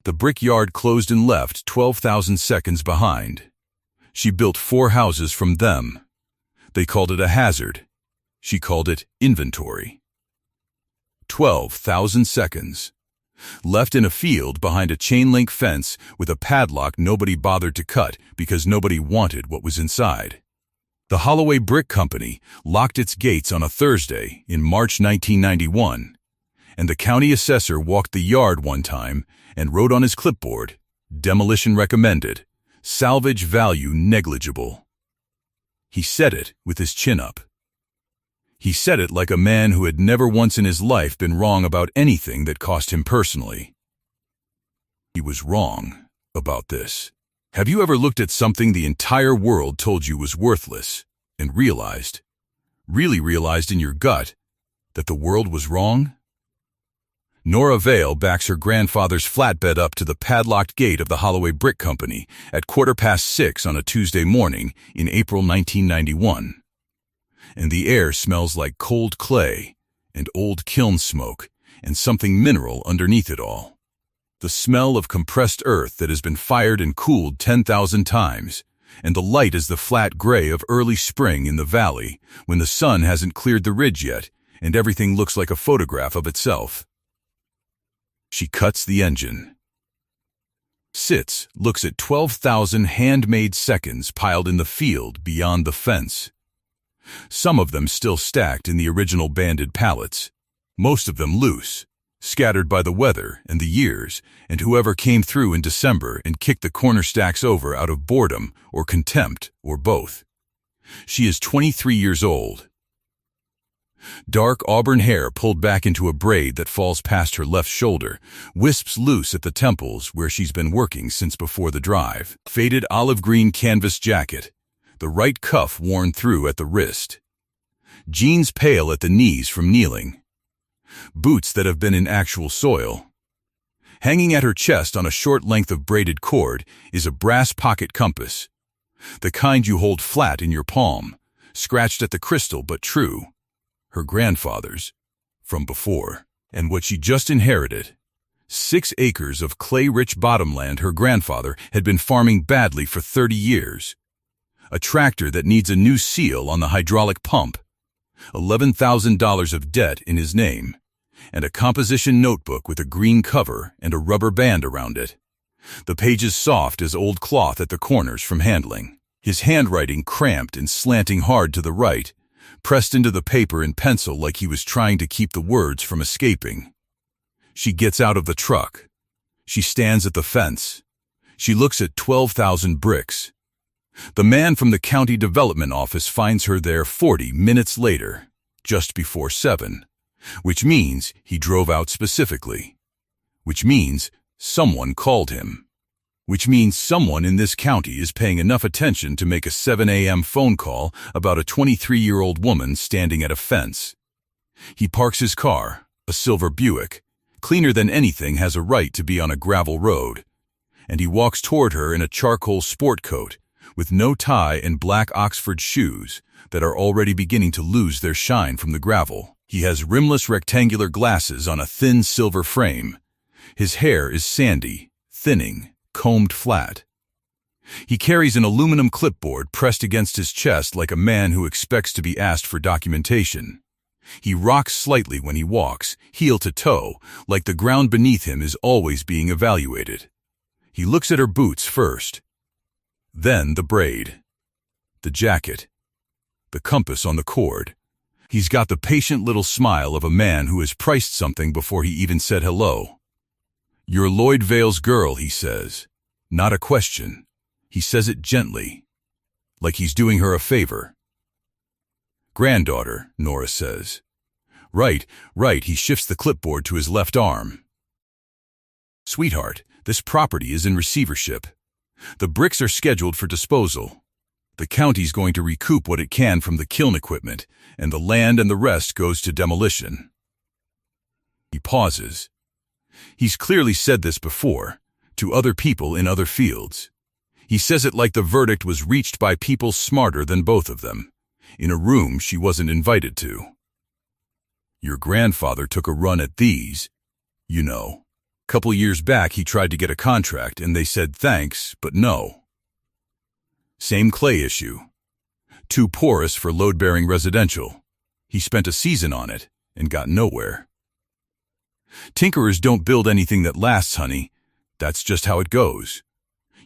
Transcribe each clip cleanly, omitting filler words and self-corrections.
The brickyard closed and left 12,000 seconds behind. She built 4 houses from them. They called it a hazard. She called it inventory. 12,000 seconds. Left in a field behind a chain-link fence with a padlock nobody bothered to cut because nobody wanted what was inside. The Holloway Brick Company locked its gates on a Thursday in March 1991, and the county assessor walked the yard one time and wrote on his clipboard, "Demolition recommended. Salvage value negligible." He said it with his chin up. He said it like a man who had never once in his life been wrong about anything that cost him personally. He was wrong about this. Have you ever looked at something the entire world told you was worthless and really realized in your gut, that the world was wrong? Nora Vale backs her grandfather's flatbed up to the padlocked gate of the Holloway Brick Company at 6:15 on a Tuesday morning in April 1991. And the air smells like cold clay and old kiln smoke and something mineral underneath it all. The smell of compressed earth that has been fired and cooled 10,000 times, and the light is the flat gray of early spring in the valley when the sun hasn't cleared the ridge yet and everything looks like a photograph of itself. She cuts the engine. Sits, looks at 12,000 handmade seconds piled in the field beyond the fence. Some of them still stacked in the original banded pallets, most of them loose, scattered by the weather and the years and whoever came through in December and kicked the corner stacks over out of boredom or contempt or both. She is 23 years old. Dark auburn hair pulled back into a braid that falls past her left shoulder, wisps loose at the temples where she's been working since before the drive. Faded olive green canvas jacket, the right cuff worn through at the wrist. Jeans pale at the knees from kneeling. Boots that have been in actual soil. Hanging at her chest on a short length of braided cord is a brass pocket compass, the kind you hold flat in your palm, scratched at the crystal but true. Her grandfather's, from before, and what she just inherited. 6 acres of clay-rich bottomland her grandfather had been farming badly for 30 years. A tractor that needs a new seal on the hydraulic pump. $11,000 of debt in his name, and a composition notebook with a green cover and a rubber band around it. The pages soft as old cloth at the corners from handling. His handwriting cramped and slanting hard to the right, pressed into the paper in pencil like he was trying to keep the words from escaping. She gets out of the truck. She stands at the fence. She looks at 12,000 bricks. The man from the county development office finds her there 40 minutes later, just before 7, which means he drove out specifically, which means someone called him, which means someone in this county is paying enough attention to make a 7 a.m. phone call about a 23-year-old woman standing at a fence. He parks his car, a silver Buick, cleaner than anything has a right to be on a gravel road, and he walks toward her in a charcoal sport coat, with no tie and black Oxford shoes that are already beginning to lose their shine from the gravel. He has rimless rectangular glasses on a thin silver frame. His hair is sandy, thinning, combed flat. He carries an aluminum clipboard pressed against his chest like a man who expects to be asked for documentation. He rocks slightly when he walks, heel to toe, like the ground beneath him is always being evaluated. He looks at her boots first, then the braid, the jacket, the compass on the cord. He's got the patient little smile of a man who has priced something before he even said hello. "You're Lloyd Vale's girl," he says. Not a question. He says it gently, like he's doing her a favor. "Granddaughter," Nora says. Right, he shifts the clipboard to his left arm. "Sweetheart, this property is in receivership. The bricks are scheduled for disposal. The county's going to recoup what it can from the kiln equipment, and the land and the rest goes to demolition." He pauses. He's clearly said this before, to other people in other fields. He says it like the verdict was reached by people smarter than both of them, in a room she wasn't invited to. "Your grandfather took a run at these, you know." Couple years back, he tried to get a contract and they said thanks, but no. Same clay issue. Too porous for load-bearing residential. He spent a season on it and got nowhere. Tinkerers don't build anything that lasts, honey. That's just how it goes.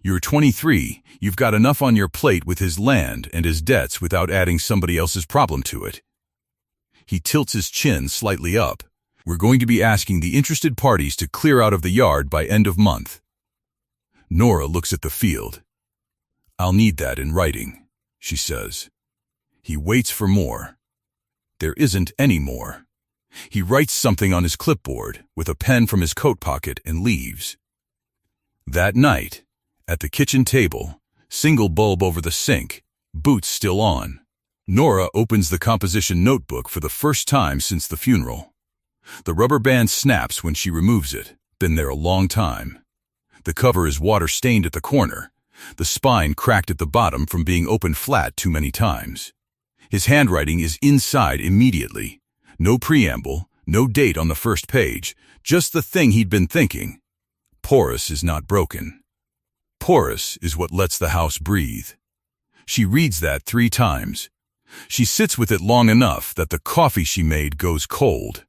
You're 23, you've got enough on your plate with his land and his debts without adding somebody else's problem to it. He tilts his chin slightly up. We're going to be asking the interested parties to clear out of the yard by end of month. Nora looks at the field. I'll need that in writing, she says. He waits for more. There isn't any more. He writes something on his clipboard with a pen from his coat pocket and leaves. That night, at the kitchen table, single bulb over the sink, boots still on. Nora opens the composition notebook for the first time since the funeral. The rubber band snaps when she removes it. Been there a long time. The cover is water-stained at the corner, the spine cracked at the bottom from being opened flat too many times. His handwriting is inside immediately. No preamble, no date on the first page, just the thing he'd been thinking. Porous is not broken. Porous is what lets the house breathe. She reads that 3 times. She sits with it long enough that the coffee she made goes cold.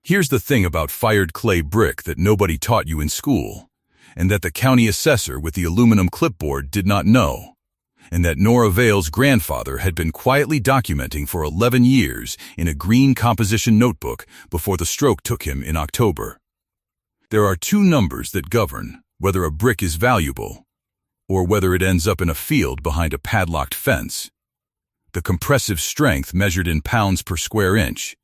Here's the thing about fired clay brick that nobody taught you in school, and that the county assessor with the aluminum clipboard did not know, and that Nora Vale's grandfather had been quietly documenting for 11 years in a green composition notebook before the stroke took him in October. There are 2 numbers that govern whether a brick is valuable or whether it ends up in a field behind a padlocked fence. The compressive strength measured in pounds per square inch,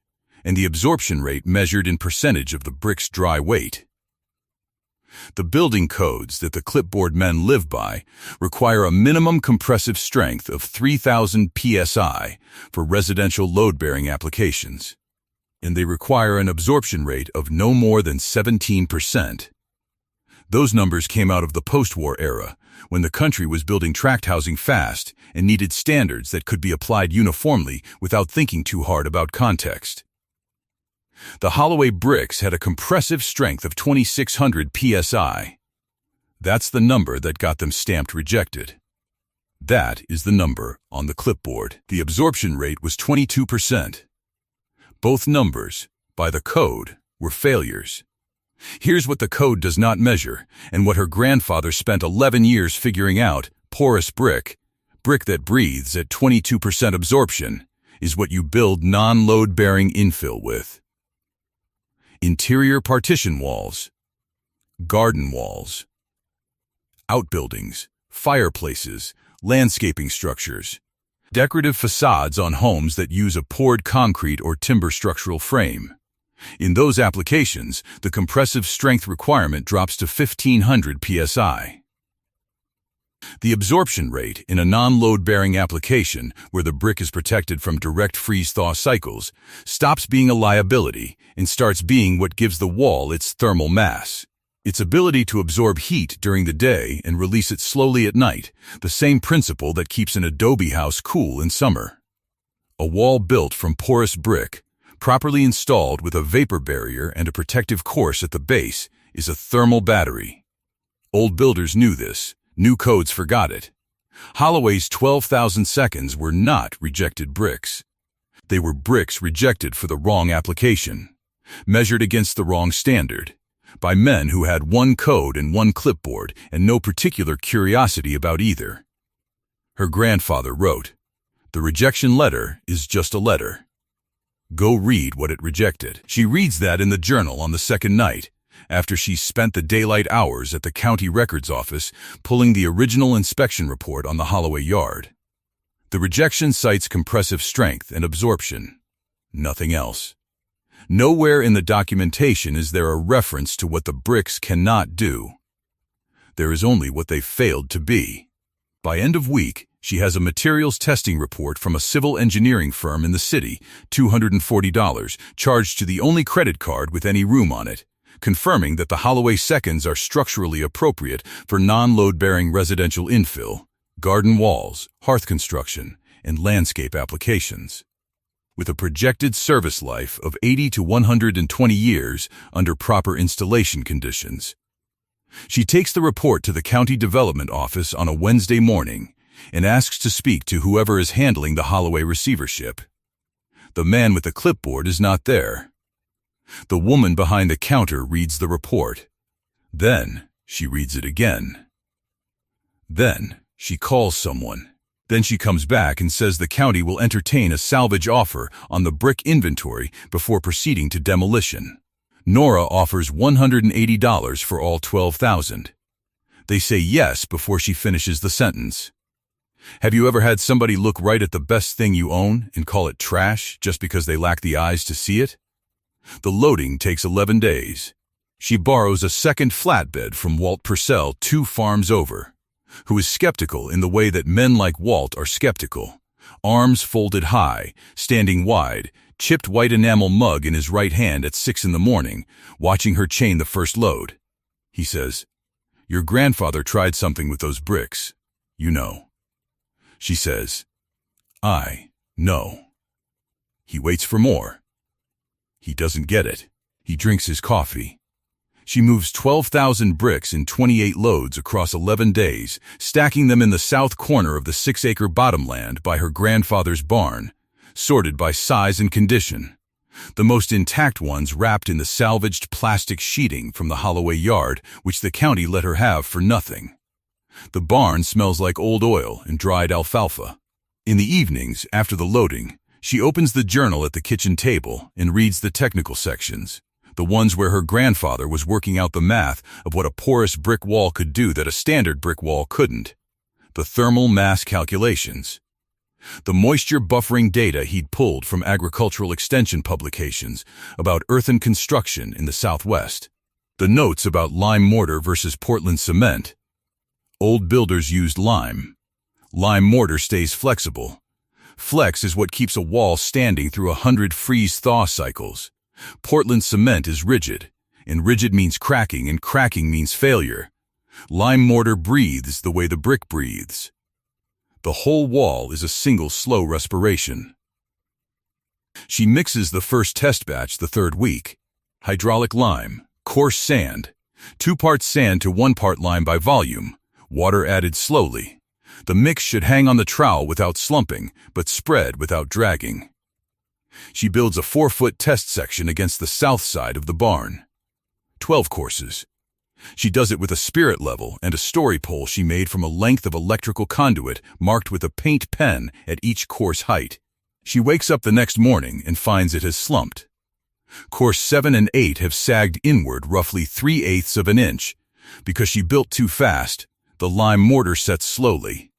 and the absorption rate measured in percentage of the brick's dry weight. The building codes that the clipboard men live by require a minimum compressive strength of 3,000 psi for residential load-bearing applications, and they require an absorption rate of no more than 17%. Those numbers came out of the post-war era, when the country was building tract housing fast and needed standards that could be applied uniformly without thinking too hard about context. The Holloway bricks had a compressive strength of 2,600 psi. That's the number that got them stamped rejected. That is the number on the clipboard. The absorption rate was 22%. Both numbers, by the code, were failures. Here's what the code does not measure, and what her grandfather spent 11 years figuring out: porous brick, brick that breathes at 22% absorption, is what you build non-load-bearing infill with. Interior partition walls, garden walls, outbuildings, fireplaces, landscaping structures, decorative facades on homes that use a poured concrete or timber structural frame. In those applications, the compressive strength requirement drops to 1,500 psi. The absorption rate in a non-load-bearing application, where the brick is protected from direct freeze-thaw cycles, stops being a liability and starts being what gives the wall its thermal mass. Its ability to absorb heat during the day and release it slowly at night, the same principle that keeps an adobe house cool in summer. A wall built from porous brick, properly installed with a vapor barrier and a protective course at the base, is a thermal battery. Old builders knew this. New codes forgot it. Holloway's 12,000 seconds were not rejected bricks. They were bricks rejected for the wrong application, measured against the wrong standard, by men who had one code and one clipboard and no particular curiosity about either. Her grandfather wrote, "The rejection letter is just a letter. Go read what it rejected." She reads that in the journal on the second night, after she spent the daylight hours at the county records office pulling the original inspection report on the Holloway yard. The rejection cites compressive strength and absorption. Nothing else. Nowhere in the documentation is there a reference to what the bricks cannot do. There is only what they failed to be. By end of week, she has a materials testing report from a civil engineering firm in the city, $240, charged to the only credit card with any room on it, confirming that the Holloway seconds are structurally appropriate for non-load-bearing residential infill, garden walls, hearth construction, and landscape applications. with a projected service life of 80 to 120 years under proper installation conditions. She takes the report to the county development office on a Wednesday morning and asks to speak to whoever is handling the Holloway receivership. The man with the clipboard is not there. The woman behind the counter reads the report. Then she reads it again. Then she calls someone. Then she comes back and says the county will entertain a salvage offer on the brick inventory before proceeding to demolition. Nora offers $180 for all 12,000. They say yes before she finishes the sentence. Have you ever had somebody look right at the best thing you own and call it trash just because they lack the eyes to see it? The loading takes 11 days. She borrows a second flatbed from Walt Purcell 2 farms over, who is skeptical in the way that men like Walt are skeptical. Arms folded high, standing wide, chipped white enamel mug in his right hand at 6 in the morning, watching her chain the first load. He says, "Your grandfather tried something with those bricks. You know." She says, "I know." He waits for more. He doesn't get it. He drinks his coffee. She moves 12,000 bricks in 28 loads across 11 days, stacking them in the south corner of the 6-acre bottomland by her grandfather's barn, sorted by size and condition. The most intact ones wrapped in the salvaged plastic sheeting from the Holloway yard, which the county let her have for nothing. The barn smells like old oil and dried alfalfa. In the evenings, after the loading, she opens the journal at the kitchen table and reads the technical sections, the ones where her grandfather was working out the math of what a porous brick wall could do that a standard brick wall couldn't. The thermal mass calculations. The moisture buffering data he'd pulled from agricultural extension publications about earthen construction in the Southwest. The notes about lime mortar versus Portland cement. Old builders used lime. Lime mortar stays flexible. Flex is what keeps a wall standing through 100 freeze-thaw cycles. Portland cement is rigid, and rigid means cracking, and cracking means failure. Lime mortar breathes the way the brick breathes. The whole wall is a single slow respiration. She mixes the first test batch the third week. Hydraulic lime, coarse sand, 2 parts sand to 1 part lime by volume, water added slowly. The mix should hang on the trowel without slumping, but spread without dragging. She builds a 4-foot test section against the south side of the barn. 12 courses. She does it with a spirit level and a story pole she made from a length of electrical conduit marked with a paint pen at each course height. She wakes up the next morning and finds it has slumped. Course 7 and 8 have sagged inward roughly 3/8 of an inch. Because she built too fast, the lime mortar sets slowly.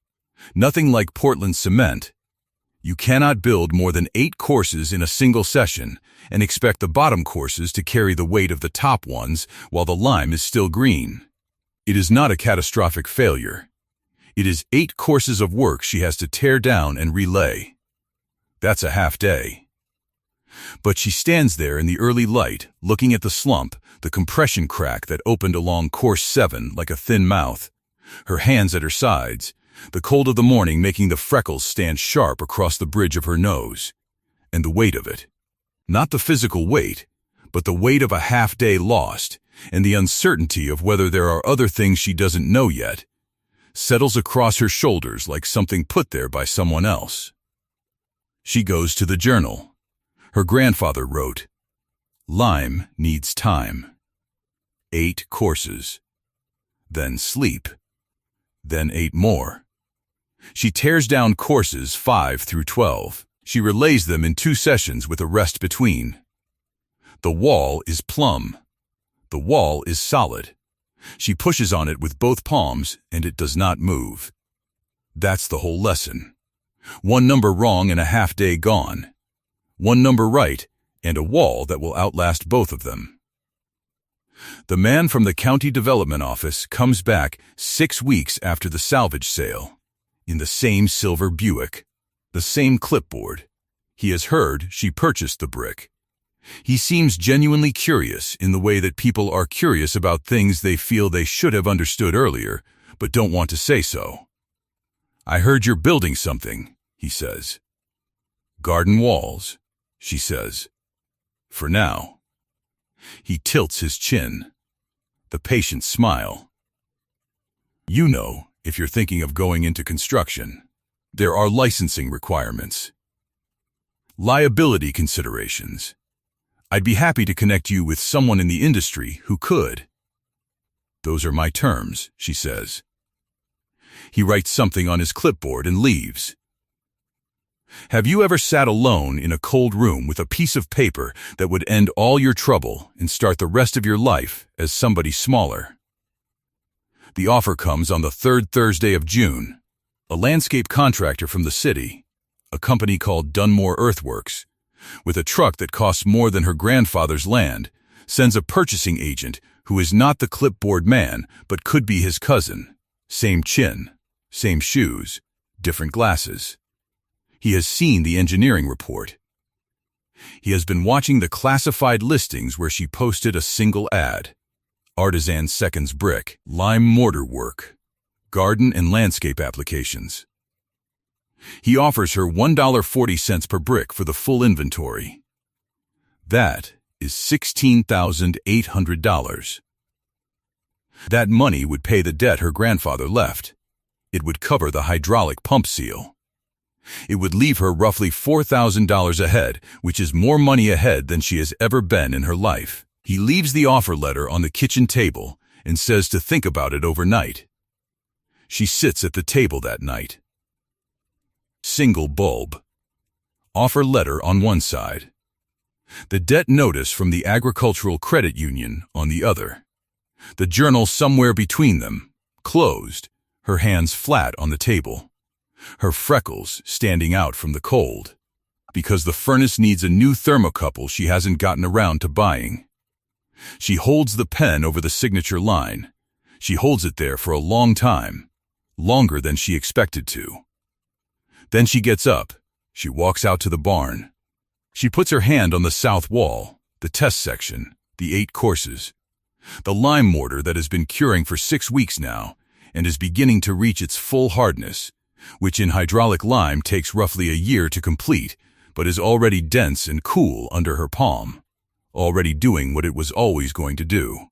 Nothing like Portland cement. You cannot build more than 8 courses in a single session and expect the bottom courses to carry the weight of the top ones while the lime is still green. It is not a catastrophic failure. It is 8 courses of work she has to tear down and relay. That's a half day. But she stands there in the early light, looking at the slump, the compression crack that opened along course 7 like a thin mouth, her hands at her sides, the cold of the morning making the freckles stand sharp across the bridge of her nose, and the weight of it. Not the physical weight, but the weight of a half-day lost, and the uncertainty of whether there are other things she doesn't know yet, settles across her shoulders like something put there by someone else. She goes to the journal. Her grandfather wrote, "Lime needs time. 8 courses. Then sleep. Then 8 more." She tears down courses 5 through 12. She relays them in 2 sessions with a rest between. The wall is plumb. The wall is solid. She pushes on it with both palms, and it does not move. That's the whole lesson. 1 number wrong and a half day gone. 1 number right, and a wall that will outlast both of them. The man from the county development office comes back 6 weeks after the salvage sale, in the same silver Buick, the same clipboard. He has heard she purchased the brick. He seems genuinely curious in the way that people are curious about things they feel they should have understood earlier, but don't want to say so. "I heard you're building something," he says. "Garden walls." she says. For now. He tilts his chin. The patient smile. You know, if you're thinking of going into construction, there are licensing requirements. Liability considerations. I'd be happy to connect you with someone in the industry who could. Those are my terms, she says. He writes something on his clipboard and leaves. Have you ever sat alone in a cold room with a piece of paper that would end all your trouble and start the rest of your life as somebody smaller? The offer comes on the third Thursday of June. A landscape contractor from the city, a company called Dunmore Earthworks, with a truck that costs more than her grandfather's land, sends a purchasing agent who is not the clipboard man but could be his cousin. Same chin, same shoes, different glasses. He has seen the engineering report. He has been watching the classified listings where she posted a single ad. Artisan seconds brick, lime mortar work, garden and landscape applications. He offers her $1.40 per brick for the full inventory. That is $16,800. That money would pay the debt her grandfather left. It would cover the hydraulic pump seal. It would leave her roughly $4,000 ahead, which is more money ahead than she has ever been in her life. He leaves the offer letter on the kitchen table and says to think about it overnight. She sits at the table that night. Single bulb. Offer letter on one side. The debt notice from the Agricultural Credit Union on the other. The journal somewhere between them, closed, her hands flat on the table. Her freckles standing out from the cold, because the furnace needs a new thermocouple she hasn't gotten around to buying. She holds the pen over the signature line. She holds it there for a long time, longer than she expected to. Then she gets up. She walks out to the barn. She puts her hand on the south wall, the test section, the 8 courses, the lime mortar that has been curing for 6 weeks now and is beginning to reach its full hardness, which in hydraulic lime takes roughly a year to complete, but is already dense and cool under her palm, already doing what it was always going to do.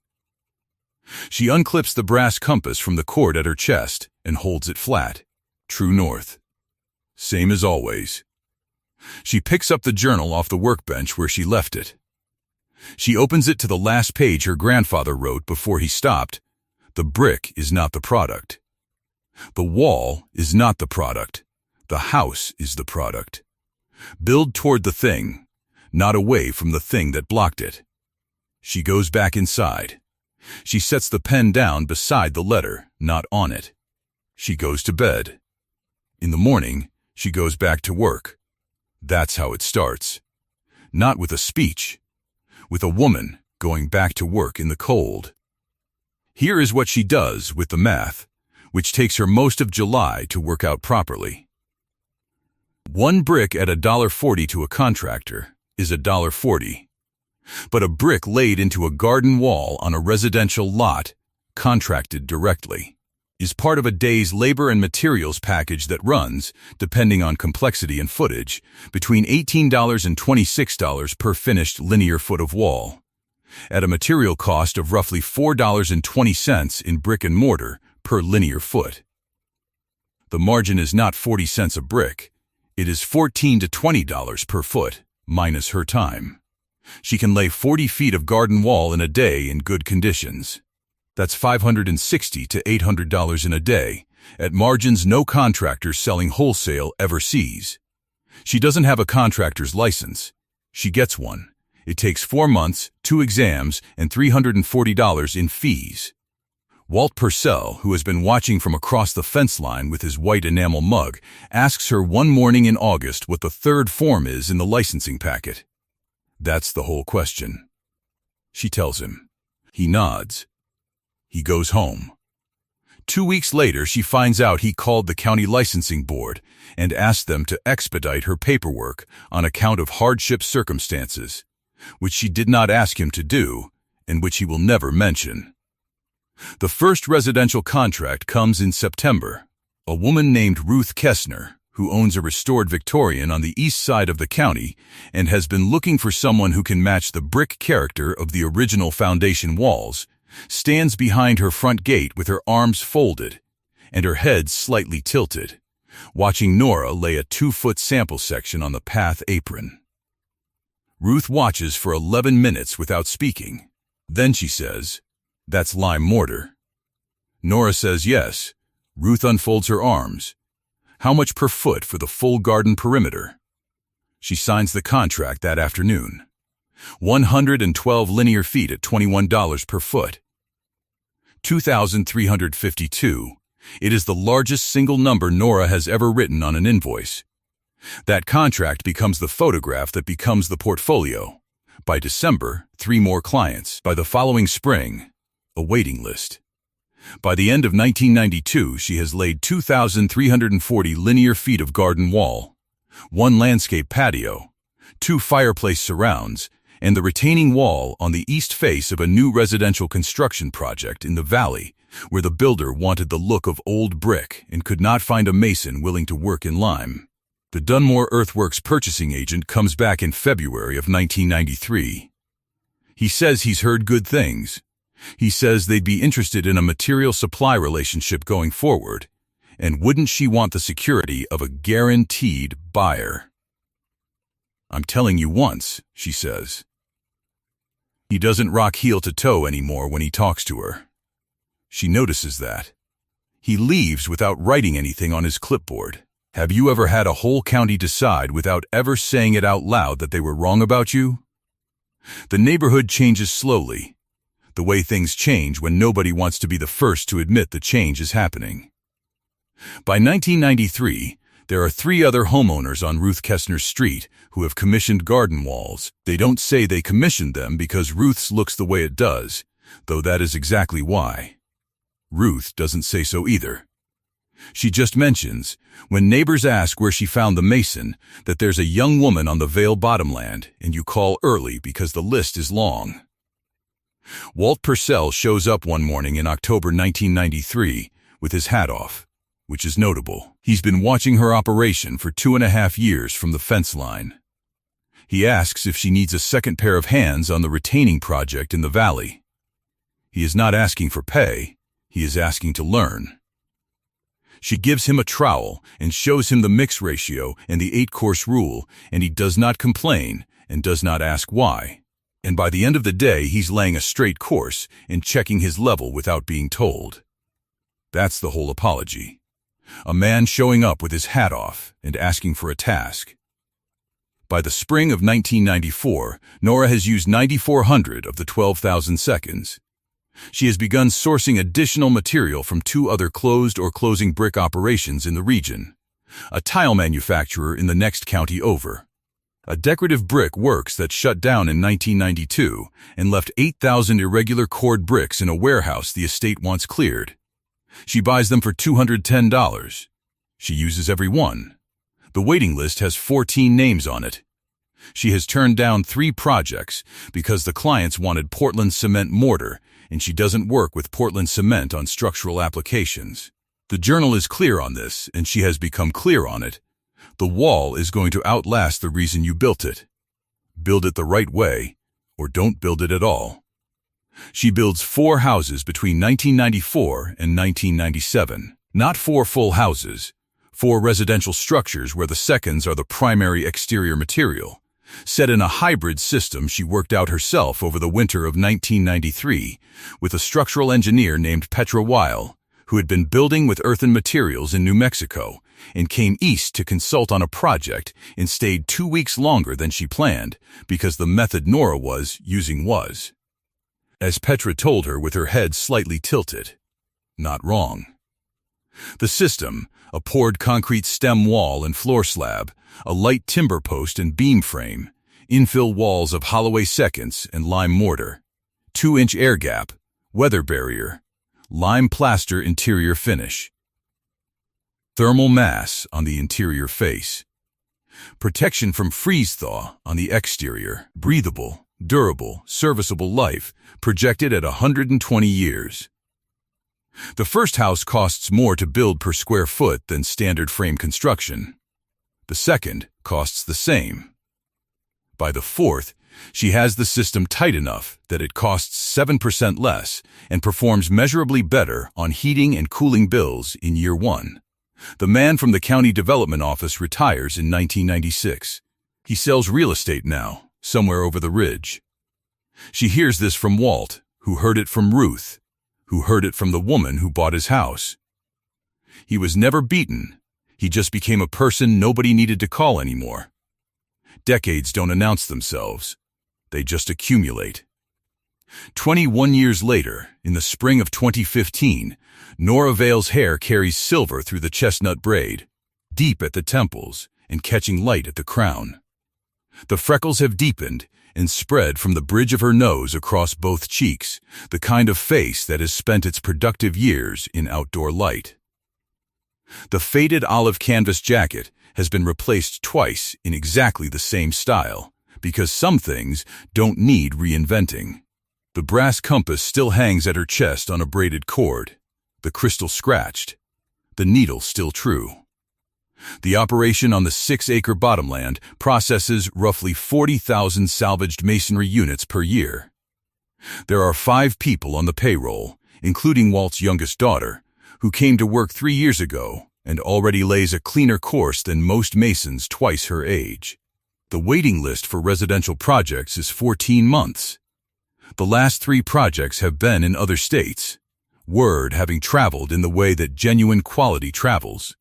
She unclips the brass compass from the cord at her chest and holds it flat, true north. Same as always. She picks up the journal off the workbench where she left it. She opens it to the last page her grandfather wrote before he stopped. The brick is not the product. The wall is not the product. The house is the product. Build toward the thing, not away from the thing that blocked it. She goes back inside. She sets the pen down beside the letter, not on it. She goes to bed. In the morning, she goes back to work. That's how it starts. Not with a speech. With a woman going back to work in the cold. Here is what she does with the math, which takes her most of July to work out properly. 1 brick at $1.40 to a contractor is $1.40. But a brick laid into a garden wall on a residential lot, contracted directly, is part of a day's labor and materials package that runs, depending on complexity and footage, between $18 and $26 per finished linear foot of wall, at a material cost of roughly $4.20 in brick and mortar per linear foot. The margin is not 40 cents a brick. It is $14 to $20 per foot, minus her time. She can lay 40 feet of garden wall in a day in good conditions. That's $560 to $800 in a day, at margins no contractor selling wholesale ever sees. She doesn't have a contractor's license. She gets one. It takes 4 months, 2 exams, and $340 in fees. Walt Purcell, who has been watching from across the fence line with his white enamel mug, asks her one morning in August what the third form is in the licensing packet. That's the whole question. She tells him. He nods. He goes home. 2 weeks later, she finds out he called the county licensing board and asked them to expedite her paperwork on account of hardship circumstances, which she did not ask him to do and which he will never mention. The first residential contract comes in September. A woman named Ruth Kessner, who owns a restored Victorian on the east side of the county and has been looking for someone who can match the brick character of the original foundation walls, stands behind her front gate with her arms folded and her head slightly tilted, watching Nora lay a 2-foot sample section on the path apron. Ruth watches for 11 minutes without speaking. Then she says, "That's lime mortar." Nora says yes. Ruth unfolds her arms. "How much per foot for the full garden perimeter?" She signs the contract that afternoon. 112 linear feet at $21 per foot. 2,352. It is the largest single number Nora has ever written on an invoice. That contract becomes the photograph that becomes the portfolio. By December, 3 more clients. By the following spring, a waiting list. By the end of 1992, she has laid 2,340 linear feet of garden wall, 1 landscape patio, 2 fireplace surrounds, and the retaining wall on the east face of a new residential construction project in the valley, where the builder wanted the look of old brick and could not find a mason willing to work in lime. The Dunmore Earthworks purchasing agent comes back in February of 1993. He says he's heard good things. He says they'd be interested in a material supply relationship going forward, and wouldn't she want the security of a guaranteed buyer? "I'm telling you once," she says. He doesn't rock heel to toe anymore when he talks to her. She notices that. He leaves without writing anything on his clipboard. Have you ever had a whole county decide without ever saying it out loud that they were wrong about you? The neighborhood changes slowly, the way things change when nobody wants to be the first to admit the change is happening. By 1993, there are 3 other homeowners on Ruth Kessner Street who have commissioned garden walls. They don't say they commissioned them because Ruth's looks the way it does, though that is exactly why. Ruth doesn't say so either. She just mentions, when neighbors ask where she found the mason, that there's a young woman on the Vale Bottomland and you call early because the list is long. Walt Purcell shows up one morning in October 1993 with his hat off, which is notable. He's been watching her operation for 2.5 years from the fence line. He asks if she needs a second pair of hands on the retaining project in the valley. He is not asking for pay, he is asking to learn. She gives him a trowel and shows him the mix ratio and the 8-course rule, and he does not complain and does not ask why. And by the end of the day, he's laying a straight course and checking his level without being told. That's the whole apology. A man showing up with his hat off and asking for a task. By the spring of 1994, Nora has used 9,400 of the 12,000 seconds. She has begun sourcing additional material from 2 other closed or closing brick operations in the region, a tile manufacturer in the next county over, a decorative brick works that shut down in 1992 and left 8,000 irregular cord bricks in a warehouse the estate wants cleared. She buys them for $210. She uses every one. The waiting list has 14 names on it. She has turned down 3 projects because the clients wanted Portland cement mortar, and she doesn't work with Portland cement on structural applications. The Journal is clear on this, and she has become clear on it. The wall is going to outlast the reason you built it. Build it the right way, or don't build it at all. She builds 4 houses between 1994 and 1997. Not 4 full houses, 4 residential structures where the seconds are the primary exterior material, set in a hybrid system she worked out herself over the winter of 1993 with a structural engineer named Petra Weil, who had been building with earthen materials in New Mexico and came east to consult on a project and stayed 2 weeks longer than she planned because the method Nora was using was, as Petra told her with her head slightly tilted, not wrong. The system, a poured concrete stem wall and floor slab, a light timber post and beam frame, infill walls of Holloway seconds and lime mortar, 2-inch air gap, weather barrier, lime plaster interior finish, thermal mass on the interior face, protection from freeze-thaw on the exterior, breathable, durable, serviceable life, projected at 120 years. The first house costs more to build per square foot than standard frame construction. The second costs the same. By the fourth, she has the system tight enough that it costs 7% less and performs measurably better on heating and cooling bills in year one. The man from the county development office retires in 1996. He sells real estate now, somewhere over the ridge. She hears this from Walt, who heard it from Ruth, who heard it from the woman who bought his house. He was never beaten. He just became a person nobody needed to call anymore. Decades don't announce themselves. They just accumulate. 21 years later, in the spring of 2015, Nora Vale's hair carries silver through the chestnut braid, deep at the temples and catching light at the crown. The freckles have deepened and spread from the bridge of her nose across both cheeks, the kind of face that has spent its productive years in outdoor light. The faded olive canvas jacket has been replaced twice in exactly the same style, because some things don't need reinventing. The brass compass still hangs at her chest on a braided cord, the crystal scratched, the needle still true. The operation on the 6-acre bottomland processes roughly 40,000 salvaged masonry units per year. There are 5 people on the payroll, including Walt's youngest daughter, who came to work 3 years ago and already lays a cleaner course than most masons twice her age. The waiting list for residential projects is 14 months. The last 3 projects have been in other states, word having traveled in the way that genuine quality travels,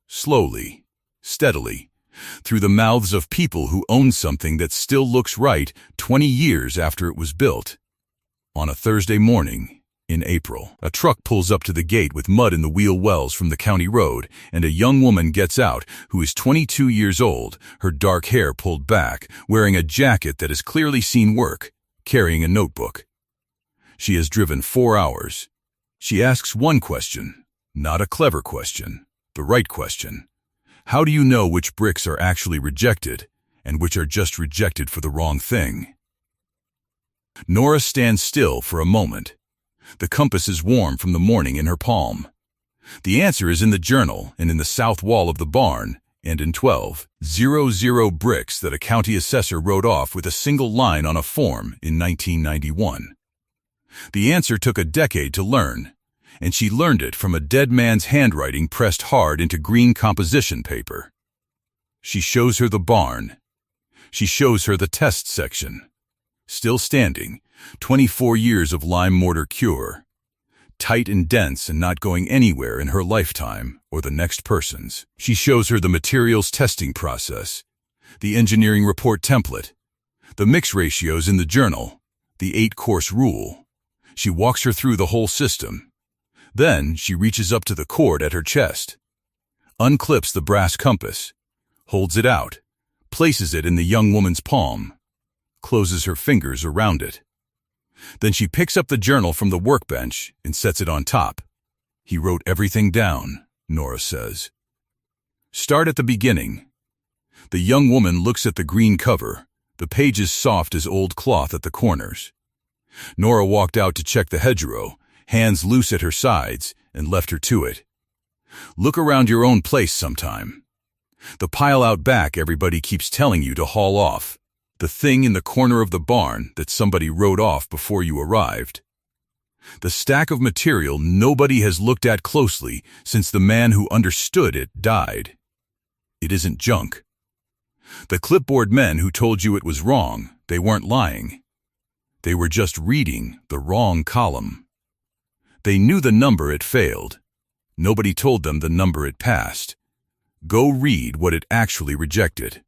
slowly, steadily, through the mouths of people who own something that still looks right 20 years after it was built. On a Thursday morning, in April, a truck pulls up to the gate with mud in the wheel wells from the county road, and a young woman gets out who is 22 years old, her dark hair pulled back, wearing a jacket that has clearly seen work, carrying a notebook. She has driven 4 hours. She asks one question, not a clever question, the right question. How do you know which bricks are actually rejected and which are just rejected for the wrong thing? Nora stands still for a moment. The compass is warm from the morning in her palm. The answer is in the journal and in the south wall of the barn and in 12,000 bricks that a county assessor wrote off with a single line on a form in 1991. The answer took a decade to learn, and she learned it from a dead man's handwriting pressed hard into green composition paper. She shows her the barn. She shows her the test section. Still standing, 24 years of lime mortar cure. Tight and dense and not going anywhere in her lifetime or the next person's. She shows her the materials testing process, the engineering report template, the mix ratios in the journal, the 8-course rule. She walks her through the whole system. Then she reaches up to the cord at her chest, unclips the brass compass, holds it out, places it in the young woman's palm, closes her fingers around it. Then she picks up the journal from the workbench and sets it on top. He wrote everything down, Nora says. Start at the beginning. The young woman looks at the green cover, the pages soft as old cloth at the corners. Nora walked out to check the hedgerow, hands loose at her sides, and left her to it. Look around your own place sometime. The pile out back everybody keeps telling you to haul off. The thing in the corner of the barn that somebody wrote off before you arrived. The stack of material nobody has looked at closely since the man who understood it died. It isn't junk. The clipboard men who told you it was wrong, they weren't lying. They were just reading the wrong column. They knew the number it failed. Nobody told them the number it passed. Go read what it actually rejected.